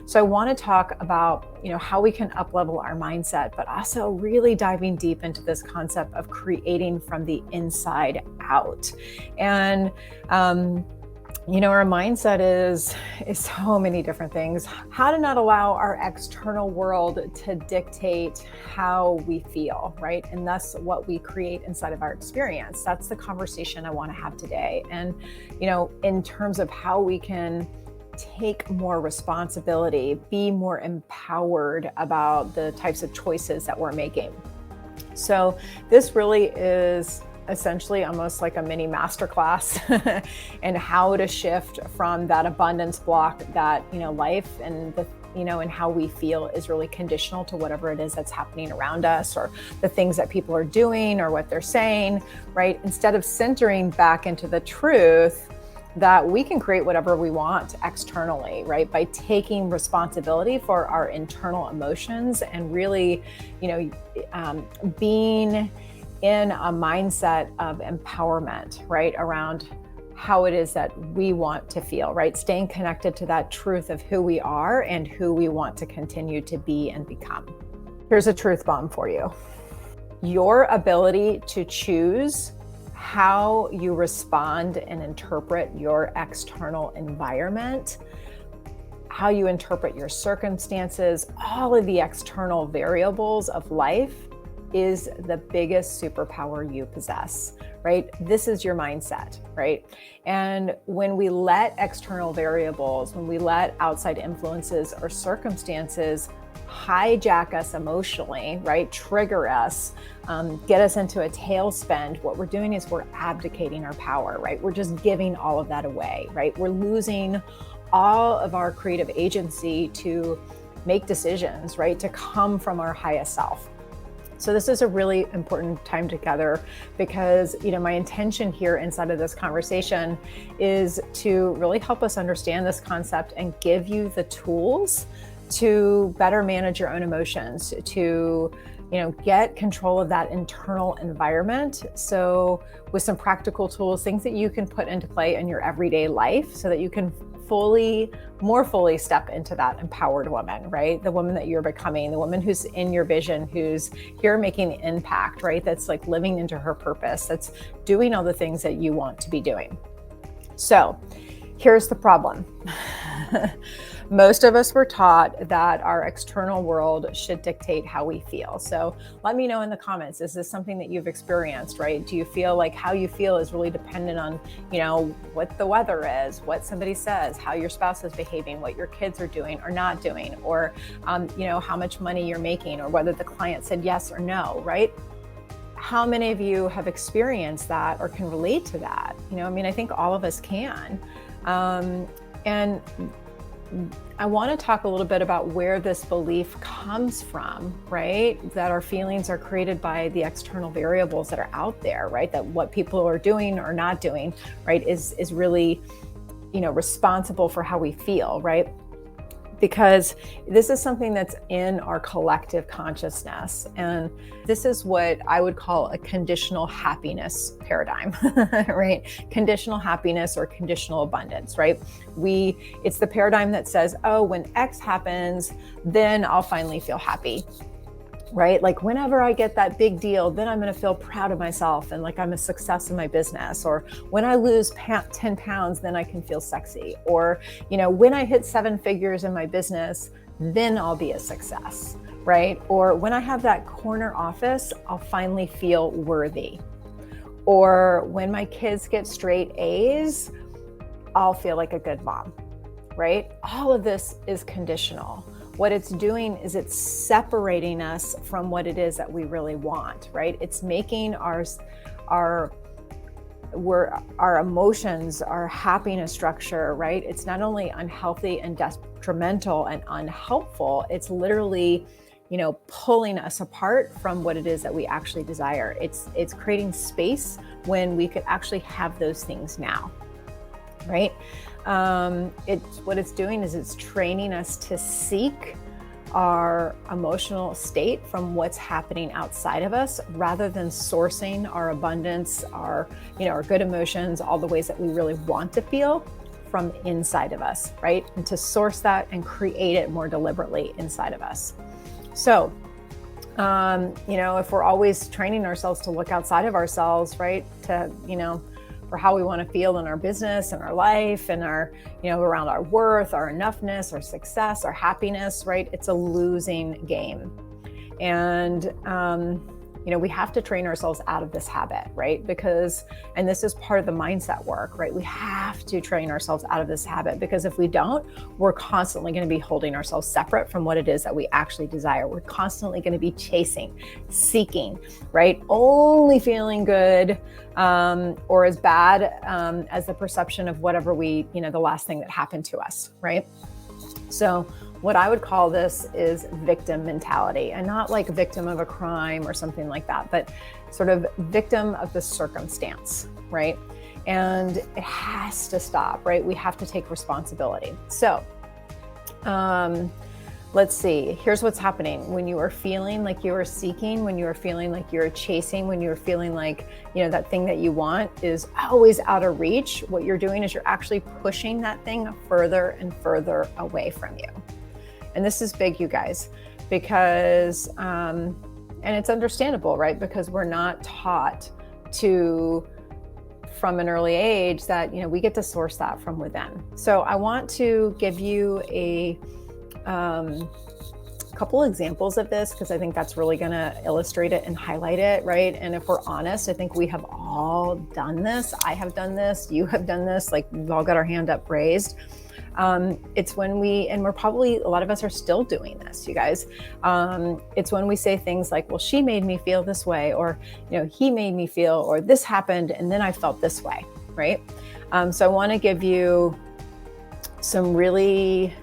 So I want to talk about, how we can up-level our mindset, but also really diving deep into this concept of creating from the inside out. And our mindset is so many different things. How to not allow our external world to dictate how we feel, right? And thus what we create inside of our experience. That's the conversation I want to have today. And, in terms of how we can take more responsibility, be more empowered about the types of choices that we're making. So this really is essentially almost like a mini masterclass and how to shift from that abundance block that, life and and how we feel is really conditional to whatever it is that's happening around us, or the things that people are doing or what they're saying, right? Instead of centering back into the truth that we can create whatever we want externally, right? By taking responsibility for our internal emotions and really, being in a mindset of empowerment, right? Around how it is that we want to feel, right? Staying connected to that truth of who we are and who we want to continue to be and become. Here's a truth bomb for you. Your ability to choose how you respond and interpret your external environment, how you interpret your circumstances, all of the external variables of life is the biggest superpower you possess, right? This is your mindset, right? And when we let external variables, when we let outside influences or circumstances hijack us emotionally, right? Trigger us, get us into a tailspin. What we're doing is we're abdicating our power, right? We're just giving all of that away, right? We're losing all of our creative agency to make decisions, right? To come from our highest self. So this is a really important time together because, my intention here inside of this conversation is to really help us understand this concept and give you the tools to better manage your own emotions, to, get control of that internal environment. So with some practical tools, things that you can put into play in your everyday life so that you can more fully step into that empowered woman, right? The woman that you're becoming, the woman who's in your vision, who's here making the impact, right? That's like living into her purpose, that's doing all the things that you want to be doing. So here's the problem. Most of us were taught that our external world should dictate how we feel. So let me know in the comments, is this something that you've experienced, right? Do you feel like how you feel is really dependent on, what the weather is, what somebody says, how your spouse is behaving, what your kids are doing or not doing, or, how much money you're making, or whether the client said yes or no, right? How many of you have experienced that or can relate to that? I think all of us can. And I want to talk a little bit about where this belief comes from, right? That our feelings are created by the external variables that are out there, right? That what people are doing or not doing, right, is really, responsible for how we feel, right? Because this is something that's in our collective consciousness. And this is what I would call a conditional happiness paradigm, right? Conditional happiness or conditional abundance, right? It's the paradigm that says, oh, when X happens, then I'll finally feel happy, right? Like whenever I get that big deal, then I'm going to feel proud of myself and like I'm a success in my business. Or when I lose 10 pounds, then I can feel sexy. Or, when I hit 7 figures in my business, then I'll be a success, right? Or when I have that corner office, I'll finally feel worthy. Or when my kids get straight A's, I'll feel like a good mom, right? All of this is conditional. What it's doing is it's separating us from what it is that we really want, right? It's making our emotions, our happiness structure, right? It's not only unhealthy and detrimental and unhelpful, it's literally, pulling us apart from what it is that we actually desire. It's creating space when we could actually have those things now, right? What it's doing is it's training us to seek our emotional state from what's happening outside of us, rather than sourcing our abundance, our good emotions, all the ways that we really want to feel from inside of us, right? And to source that and create it more deliberately inside of us. So, if we're always training ourselves to look outside of ourselves, right? To, for how we want to feel in our business and our life and our, around our worth, our enoughness, our success, our happiness, right? It's a losing game. And, we have to train ourselves out of this habit, right? And this is part of the mindset work, right? We have to train ourselves out of this habit, because if we don't, we're constantly going to be holding ourselves separate from what it is that we actually desire. We're constantly going to be chasing, seeking, right? Only feeling good, or as bad as the perception of whatever the last thing that happened to us, right? So what I would call this is victim mentality, and not like victim of a crime or something like that, but sort of victim of the circumstance, right? And it has to stop, right? We have to take responsibility. So, let's see, here's what's happening. When you are feeling like you are seeking, when you are feeling like you're chasing, when you're feeling like, that thing that you want is always out of reach, what you're doing is you're actually pushing that thing further and further away from you. And this is big, you guys, because, and it's understandable, right? Because we're not taught from an early age that, we get to source that from within. So I want to give you a couple examples of this, because I think that's really going to illustrate it and highlight it, right? And if we're honest, I think we have all done this. I have done this. You have done this. Like, we've all got our hand up raised. It's when we're probably, a lot of us are still doing this, you guys. It's when we say things like, well, she made me feel this way, or, he made me feel, or this happened, and then I felt this way, right? So I want to give you some really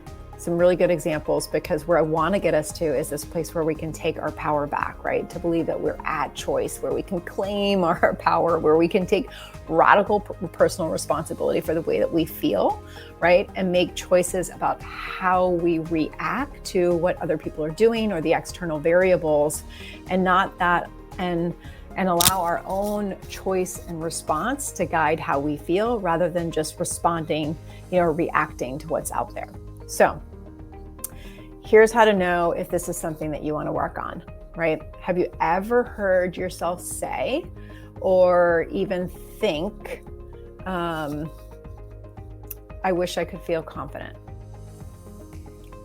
good examples, because where I want to get us to is this place where we can take our power back, right? To believe that we're at choice, where we can claim our power, where we can take radical personal responsibility for the way that we feel, right? And make choices about how we react to what other people are doing or the external variables, and not that, and allow our own choice and response to guide how we feel, rather than just responding, reacting to what's out there. So here's how to know if this is something that you want to work on, right? Have you ever heard yourself say, or even think, I wish I could feel confident.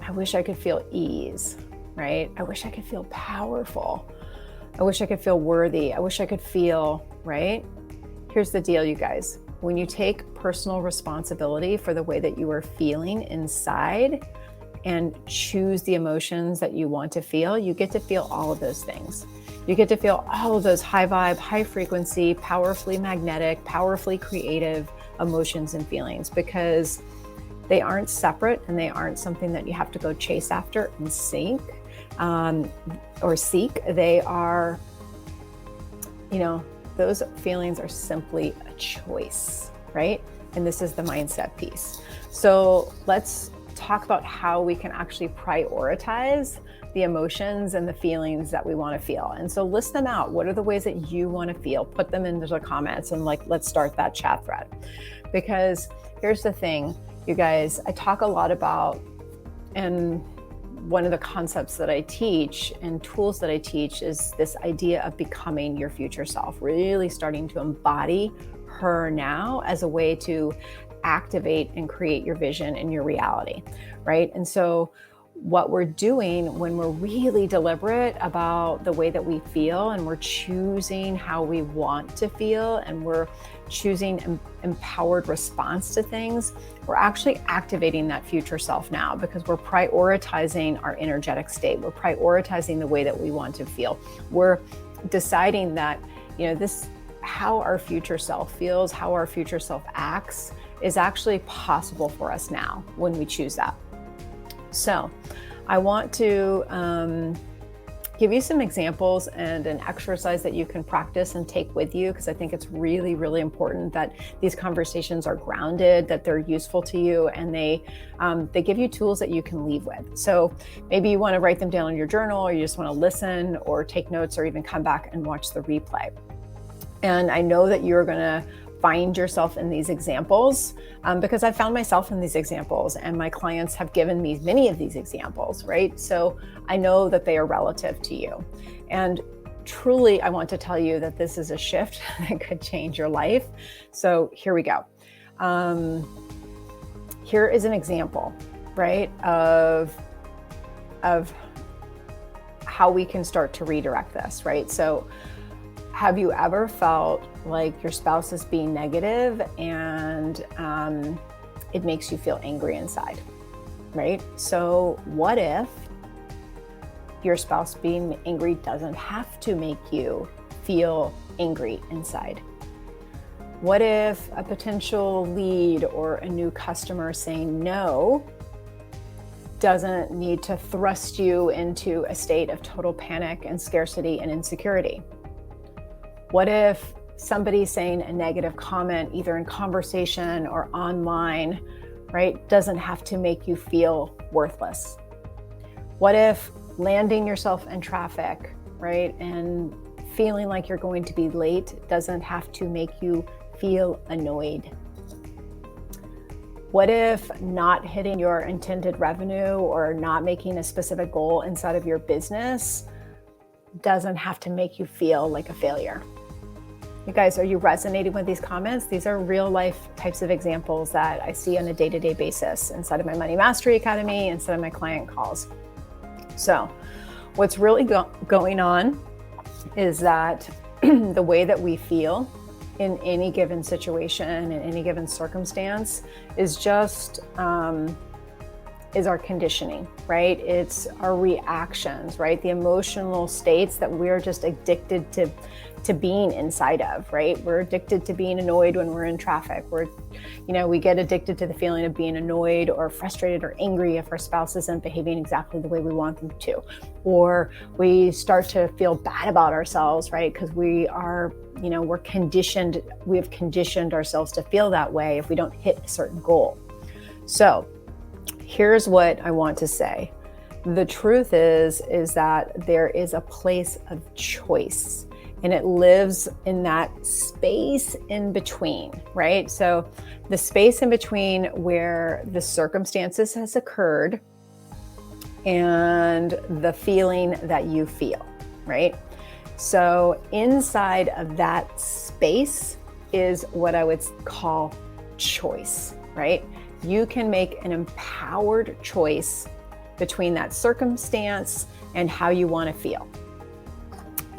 I wish I could feel ease, right? I wish I could feel powerful. I wish I could feel worthy. I wish I could feel, right? Here's the deal, you guys. When you take personal responsibility for the way that you are feeling inside and choose the emotions that you want to feel, you get to feel all of those things. You get to feel all of those high vibe, high frequency, powerfully magnetic, powerfully creative emotions and feelings, because they aren't separate, and they aren't something that you have to go chase after and seek. They are, those feelings are simply a choice, right? And this is the mindset piece. So let's talk about how we can actually prioritize the emotions and the feelings that we want to feel. And so list them out. What are the ways that you want to feel? Put them into the comments, and let's start that chat thread. Because here's the thing, you guys, I talk a lot about, and one of the concepts that I teach and tools that I teach is this idea of becoming your future self, really starting to embody her now as a way to activate and create your vision and your reality, right? And so what we're doing when we're really deliberate about the way that we feel, and we're choosing how we want to feel, and we're choosing an empowered response to things, we're actually activating that future self now, because we're prioritizing our energetic state. We're prioritizing the way that we want to feel. We're deciding that, how our future self feels, how our future self acts is actually possible for us now when we choose that. So I want to give you some examples and an exercise that you can practice and take with you, because I think it's really, really important that these conversations are grounded, that they're useful to you, and they give you tools that you can leave with. So maybe you want to write them down in your journal, or you just want to listen or take notes, or even come back and watch the replay. And I know that you're going to find yourself in these examples, because I found myself in these examples, and my clients have given me many of these examples, right? So I know that they are relative to you. And truly, I want to tell you that this is a shift that could change your life. So here we go. Here is an example, right, of how we can start to redirect this, right? So have you ever felt like your spouse is being negative and it makes you feel angry inside, right? So what if your spouse being angry doesn't have to make you feel angry inside? What if a potential lead or a new customer saying no doesn't need to thrust you into a state of total panic and scarcity and insecurity? What if somebody saying a negative comment, either in conversation or online, right, doesn't have to make you feel worthless? What if landing yourself in traffic, right, and feeling like you're going to be late doesn't have to make you feel annoyed? What if not hitting your intended revenue or not making a specific goal inside of your business doesn't have to make you feel like a failure? You guys, are you resonating with these comments? These are real life types of examples that I see on a day-to-day basis inside of my Money Mastery Academy, inside of my client calls. So what's really going on is that the way that we feel in any given situation, in any given circumstance, is just is our conditioning, right? It's our reactions, right? The emotional states that we're just addicted to being inside of, right? We're addicted to being annoyed when we're in traffic. We get addicted to the feeling of being annoyed or frustrated or angry if our spouse isn't behaving exactly the way we want them to. Or we start to feel bad about ourselves, right? Because we're conditioned, we have conditioned ourselves to feel that way if we don't hit a certain goal. So here's what I want to say. The truth is that there is a place of choice, and it lives in that space in between, right? So the space in between where the circumstances has occurred and the feeling that you feel, right? So inside of that space is what I would call choice, right? You can make an empowered choice between that circumstance and how you want to feel.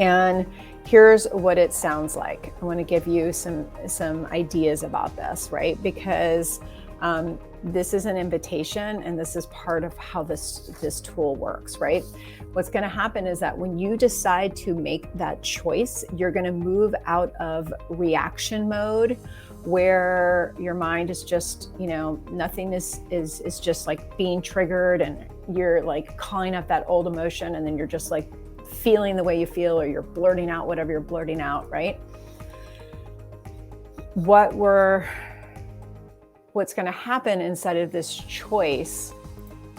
And here's what it sounds like. I want to give you some ideas about this, right? Because this is an invitation, and this is part of how this tool works, right? What's going to happen is that when you decide to make that choice, you're going to move out of reaction mode, where your mind is just, nothing is just like being triggered, and you're like calling up that old emotion, and then you're just like feeling the way you feel, or you're blurting out whatever you're blurting out, right? What's going to happen inside of this choice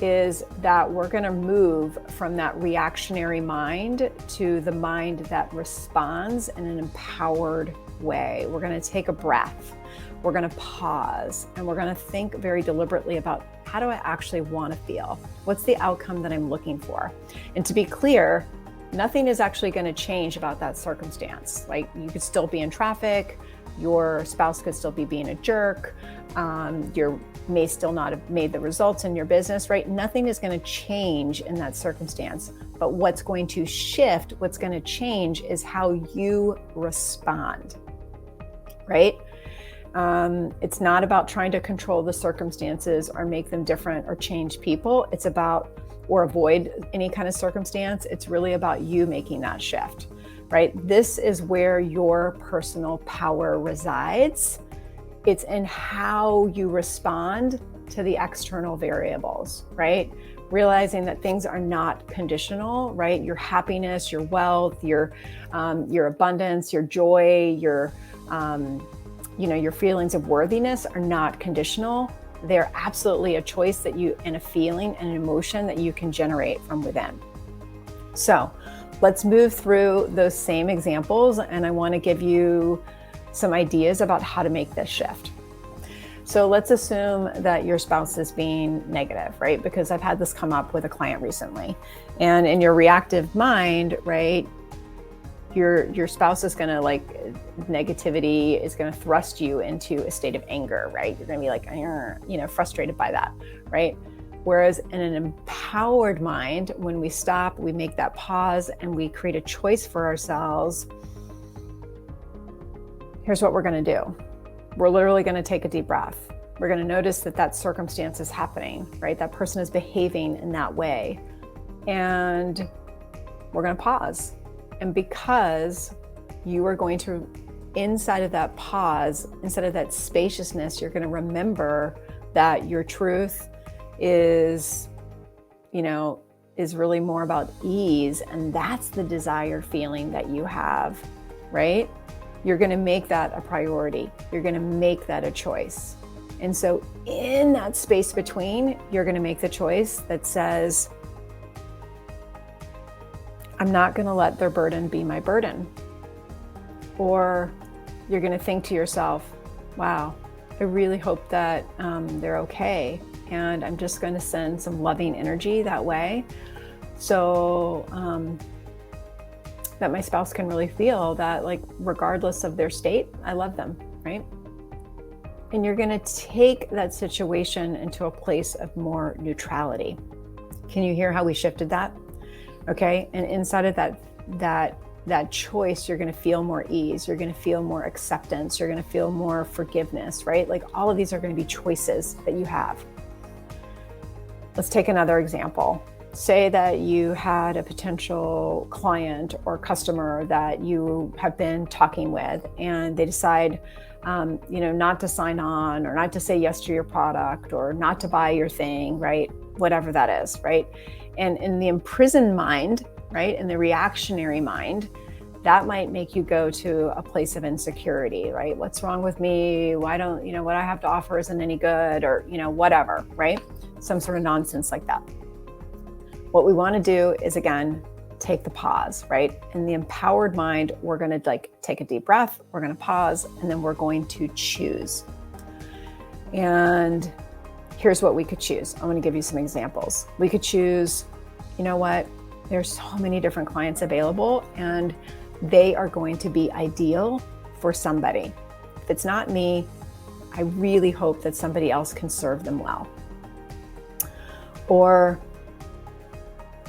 is that we're going to move from that reactionary mind to the mind that responds in an empowered way. We're going to take a breath. We're going to pause, and we're going to think very deliberately about, how do I actually want to feel? What's the outcome that I'm looking for? And to be clear, nothing is actually going to change about that circumstance. Like, you could still be in traffic, your spouse could still be being a jerk, you may still not have made the results in your business, right? Nothing is going to change in that circumstance. But what's going to shift, what's going to change, is how you respond, right? It's not about trying to control the circumstances or make them different or change people. It's about, or avoid any kind of circumstance. It's really about you making that shift, right? This is where your personal power resides. It's in how you respond to the external variables, right? Realizing that things are not conditional, right? Your happiness, your wealth, your abundance, your joy, your feelings of worthiness are not conditional. They're absolutely a choice that you, and a feeling and an emotion that you can generate from within. So let's move through those same examples, and I want to give you some ideas about how to make this shift. So let's assume that your spouse is being negative, right? Because I've had this come up with a client recently. And in your reactive mind, right, your spouse is going to negativity is going to thrust you into a state of anger, right? You're going to be like, frustrated by that, right? Whereas in an empowered mind, when we stop, we make that pause and we create a choice for ourselves. Here's what we're going to do. We're literally going to take a deep breath. We're going to notice that circumstance is happening, right? That person is behaving in that way. And we're going to pause. And because you are going to, inside of that pause, instead of that spaciousness, you're going to remember that your truth is really more about ease. And that's the desired feeling that you have, right? You're going to make that a priority. You're going to make that a choice. And so in that space between, you're going to make the choice that says, I'm not going to let their burden be my burden. Or you're going to think to yourself, wow, I really hope that they're okay. And I'm just going to send some loving energy that way. So that my spouse can really feel that, regardless of their state, I love them, right? And you're going to take that situation into a place of more neutrality. Can you hear how we shifted that? Okay. And inside of that choice, you're going to feel more ease. You're going to feel more acceptance. You're going to feel more forgiveness, right? All of these are going to be choices that you have. Let's take another example. Say that you had a potential client or customer that you have been talking with, and they decide, not to sign on, or not to say yes to your product, or not to buy your thing, right? Whatever that is, right? And in the imprisoned mind, right, in the reactionary mind, that might make you go to a place of insecurity, right? What's wrong with me? Why don't, what I have to offer isn't any good, or, whatever, right? Some sort of nonsense like that. What we want to do is, again, take the pause, right? In the empowered mind, we're going to take a deep breath, we're going to pause, and then we're going to choose. And here's what we could choose. I'm going to give you some examples. We could choose, you know what? There's so many different clients available, and they are going to be ideal for somebody. If it's not me, I really hope that somebody else can serve them well. Or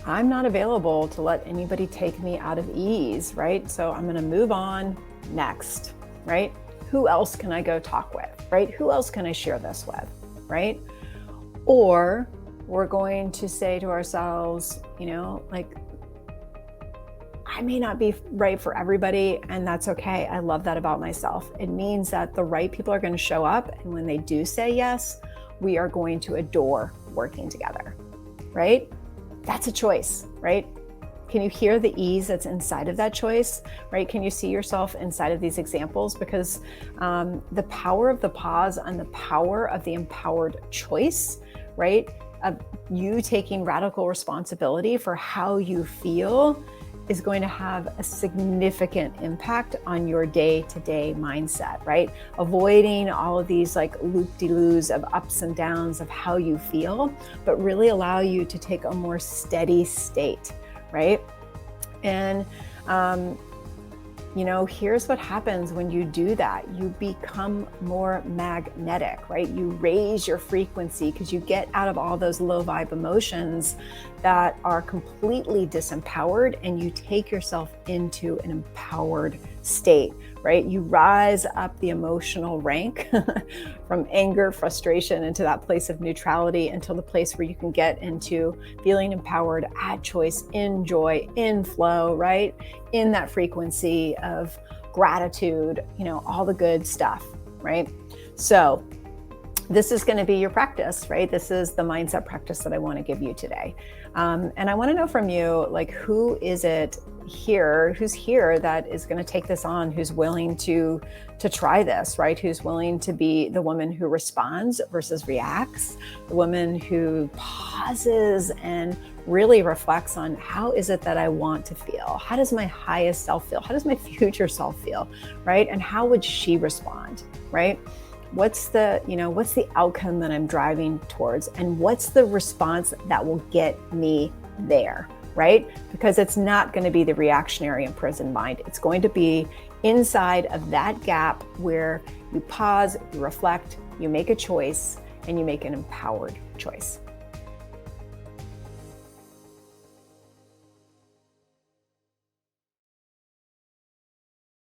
I'm not available to let anybody take me out of ease, right? So I'm going to move on next, right? Who else can I go talk with, right? Who else can I share this with, right? Or we're going to say to ourselves, I may not be right for everybody, and that's okay. I love that about myself. It means that the right people are going to show up, and when they do say yes, we are going to adore working together, right? That's a choice, right? Can you hear the ease that's inside of that choice, right? Can you see yourself inside of these examples? Because the power of the pause and the power of the empowered choice, right? Of you taking radical responsibility for how you feel is going to have a significant impact on your day-to-day mindset, right? Avoiding all of these loop-de-loos of ups and downs of how you feel, but really allow you to take a more steady state, right? And, here's what happens when you do that. You become more magnetic, right? You raise your frequency because you get out of all those low vibe emotions that are completely disempowered, and you take yourself into an empowered state, right? You rise up the emotional rank from anger, frustration, into that place of neutrality, until the place where you can get into feeling empowered, at choice, in joy, in flow, right? In that frequency of gratitude, all the good stuff, right? So this is going to be your practice, right? This is the mindset practice that I want to give you today. And I want to know from you, like, who is it who's here that is going to take this on, who's willing to try this, right? Who's willing to be the woman who responds versus reacts, the woman who pauses and really reflects on, how is it that I want to feel? How does my highest self feel? How does my future self feel, right? And how would she respond, right? What's the outcome that I'm driving towards? And what's the response that will get me there, right? Because it's not going to be the reactionary imprisoned mind. It's going to be inside of that gap where you pause, you reflect, you make a choice, and you make an empowered choice.